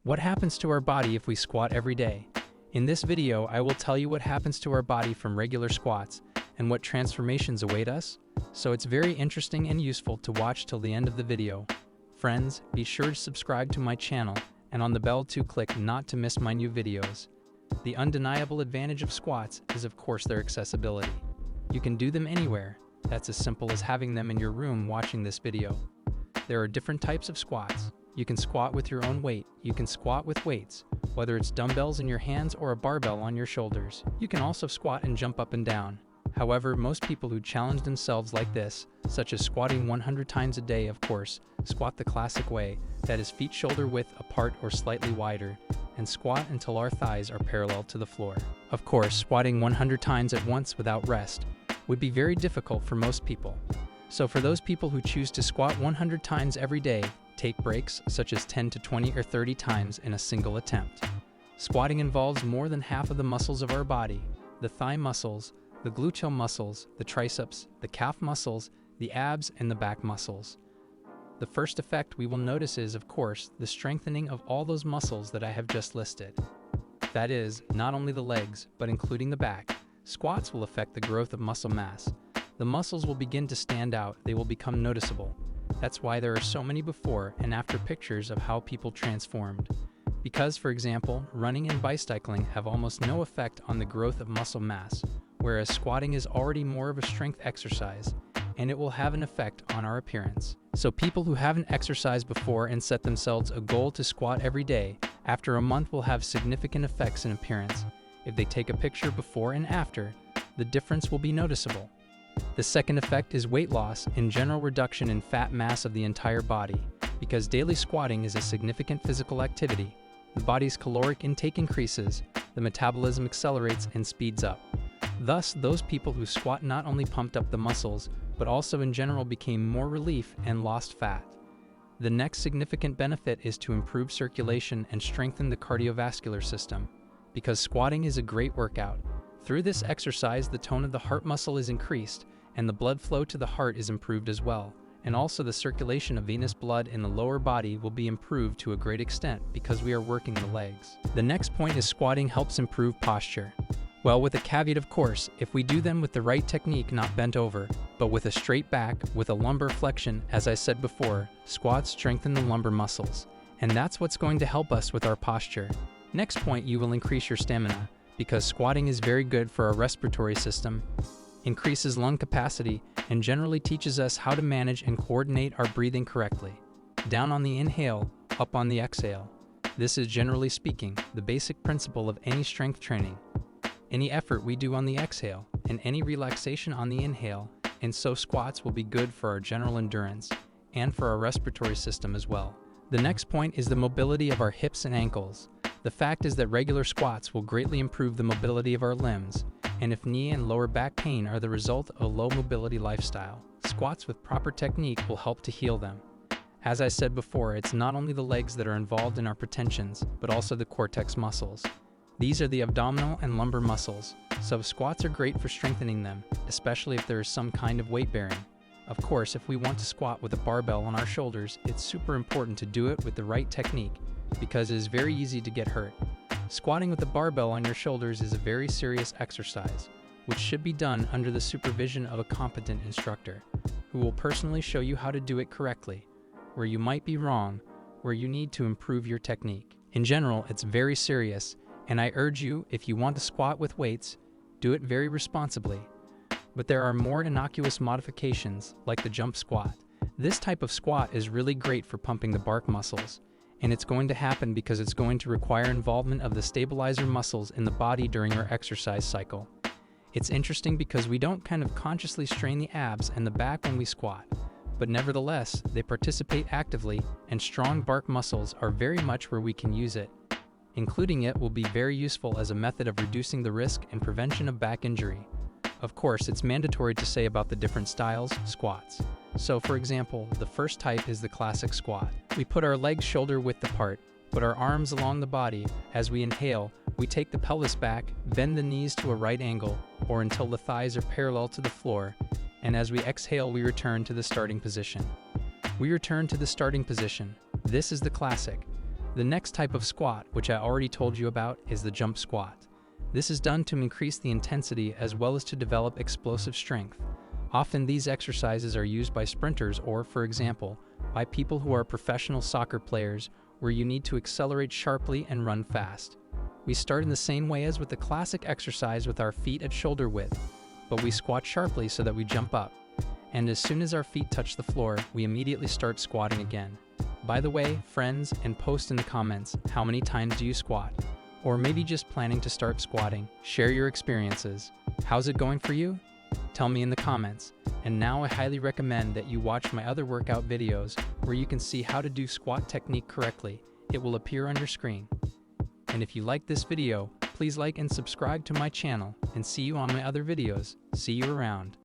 What happens to our body if we squat every day? In this video, I will tell you what happens to our body from regular squats and what transformations await us, so it's very interesting and useful to watch till the end of the video. Friends, be sure to subscribe to my channel and on the bell to click not to miss my new videos. The undeniable advantage of squats is of course their accessibility. You can do them anywhere. That's as simple as having them in your room watching this video. There are different types of squats. You can squat with your own weight. You can squat with weights, whether it's dumbbells in your hands or a barbell on your shoulders. You can also squat and jump up and down. However, most people who challenge themselves like this, such as squatting 100 times a day, of course, squat the classic way, that is feet shoulder width apart or slightly wider, and squat until our thighs are parallel to the floor. Of course, squatting 100 times at once without rest would be very difficult for most people. So for those people who choose to squat 100 times every day, take breaks such as 10 to 20 or 30 times in a single attempt. Squatting involves more than half of the muscles of our body: the thigh muscles, the gluteal muscles, the triceps, the calf muscles, the abs, and the back muscles. The first effect we will notice is, of course, the strengthening of all those muscles that I have just listed. That is, not only the legs, but including the back. Squats will affect the growth of muscle mass. The muscles will begin to stand out, they will become noticeable. That's why there are so many before and after pictures of how people transformed. Because, for example, running and bicycling have almost no effect on the growth of muscle mass, whereas squatting is already more of a strength exercise, and it will have an effect on our appearance. So people who haven't exercised before and set themselves a goal to squat every day, after a month will have significant effects in appearance. If they take a picture before and after, the difference will be noticeable. The second effect is weight loss and general reduction in fat mass of the entire body. Because daily squatting is a significant physical activity, the body's caloric intake increases, the metabolism accelerates and speeds up. Thus, those people who squat not only pumped up the muscles, but also in general became more relief and lost fat. The next significant benefit is to improve circulation and strengthen the cardiovascular system. Because squatting is a great workout. Through this exercise, the tone of the heart muscle is increased, and the blood flow to the heart is improved as well. And also the circulation of venous blood in the lower body will be improved to a great extent because we are working the legs. The next point is squatting helps improve posture. Well, with a caveat of course, if we do them with the right technique, not bent over, but with a straight back, with a lumbar flexion, as I said before, squats strengthen the lumbar muscles. And that's what's going to help us with our posture. Next point, you will increase your stamina, because squatting is very good for our respiratory system, increases lung capacity, and generally teaches us how to manage and coordinate our breathing correctly. Down on the inhale, up on the exhale. This is, generally speaking, the basic principle of any strength training. Any effort we do on the exhale, and any relaxation on the inhale, and so squats will be good for our general endurance, and for our respiratory system as well. The next point is the mobility of our hips and ankles. The fact is that regular squats will greatly improve the mobility of our limbs, and if knee and lower back pain are the result of a low mobility lifestyle, squats with proper technique will help to heal them. As I said before, it's not only the legs that are involved in our pretensions, but also the cortex muscles. These are the abdominal and lumbar muscles, so squats are great for strengthening them, especially if there is some kind of weight bearing. Of course, if we want to squat with a barbell on our shoulders, it's super important to do it with the right technique, because it is very easy to get hurt. Squatting with a barbell on your shoulders is a very serious exercise, which should be done under the supervision of a competent instructor, who will personally show you how to do it correctly, where you might be wrong, where you need to improve your technique. In general, it's very serious, and I urge you, if you want to squat with weights, do it very responsibly. But there are more innocuous modifications, like the jump squat. This type of squat is really great for pumping the bark muscles, and it's going to happen because it's going to require involvement of the stabilizer muscles in the body during our exercise cycle. It's interesting because we don't kind of consciously strain the abs and the back when we squat, but nevertheless, they participate actively, and strong bark muscles are very much where we can use it. Including it will be very useful as a method of reducing the risk and prevention of back injury. Of course, it's mandatory to say about the different styles, squats. So for example, the first type is the classic squat. We put our legs shoulder width apart, put our arms along the body. As we inhale, we take the pelvis back, bend the knees to a right angle, or until the thighs are parallel to the floor, and as we exhale, we return to the starting position. We return to the starting position. This is the classic. The next type of squat, which I already told you about, is the jump squat. This is done to increase the intensity as well as to develop explosive strength. Often these exercises are used by sprinters or, for example, by people who are professional soccer players where you need to accelerate sharply and run fast. We start in the same way as with the classic exercise with our feet at shoulder width, but we squat sharply so that we jump up. And as soon as our feet touch the floor, we immediately start squatting again. By the way, friends, and post in the comments, how many times do you squat? Or maybe just planning to start squatting. Share your experiences. How's it going for you? Tell me in the comments. And now I highly recommend that you watch my other workout videos where you can see how to do squat technique correctly. It will appear on your screen. And if you like this video, please like and subscribe to my channel, and see you on my other videos. See you around.